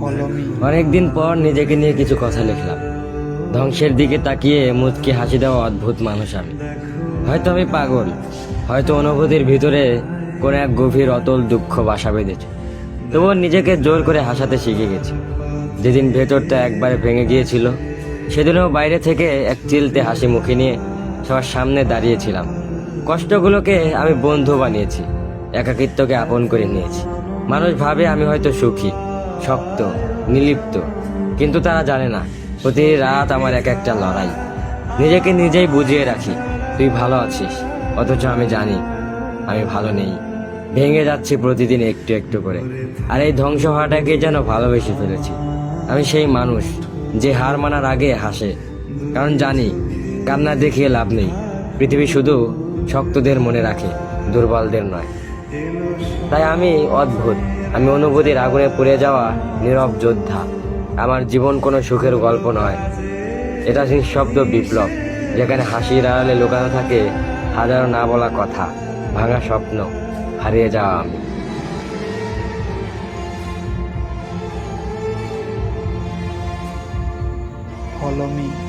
Follow me. অনেকদিন পর নিজেকে নিয়ে কিছু কথা লিখলাম। ধ্বংসের দিকে তাকিয়ে মুচকি হাসি দেওয়া অদ্ভুত মানুষ আমি। হয়তো আমি পাগল, হয়তো অনুভূতির ভিতরে কোনো এক গভীর অতল দুঃখ বাসা বেঁধেছে। তবুও নিজেকে জোর করে হাসাতে শিখে গেছি। যেদিন ভেতরটা একবারে ভেঙে গিয়েছিল, সেদিনও বাইরে থেকে এক চিলতে হাসি মুখে নিয়ে সবার সামনে দাঁড়িয়েছিলাম। কষ্টগুলোকে আমি বন্ধু বানিয়েছি, একাকিত্বকে আপন করে নিয়েছি। মানুষ ভাবে আমি হয়তো সুখী, শক্ত, নির্লিপ্ত, কিন্তু তারা জানে না প্রতি রাত আমার এক একটা লড়াই। নিজেকে নিজেই বুঝিয়ে রাখি তুই ভালো আছিস, অথচ আমি জানি আমি ভালো নেই। ভেঙে যাচ্ছি প্রতিদিন একটু একটু করে, আর এই ধ্বংস হওয়াটাকে যেন ভালোবেসে ফেলেছি। আমি সেই মানুষ যে হার মানার আগে হাসে, কারণ জানি কান্না দেখিয়ে লাভ নেই। পৃথিবী শুধু শক্তদের মনে রাখে, দুর্বলদের নয়। তাই আমি অদ্ভুত, আমি অনুভূতির আগুনে পুড়ে যাওয়া নীরব যোদ্ধা। আমার জীবন কোনো সুখের গল্প নয়, এটা নিঃশব্দ বিপ্লব, যেখানে হাসির আড়ালে লুকানো থাকে হাজারো না বলা কথা, ভাঙা স্বপ্ন, হারিয়ে যাওয়া আমি। Follow me.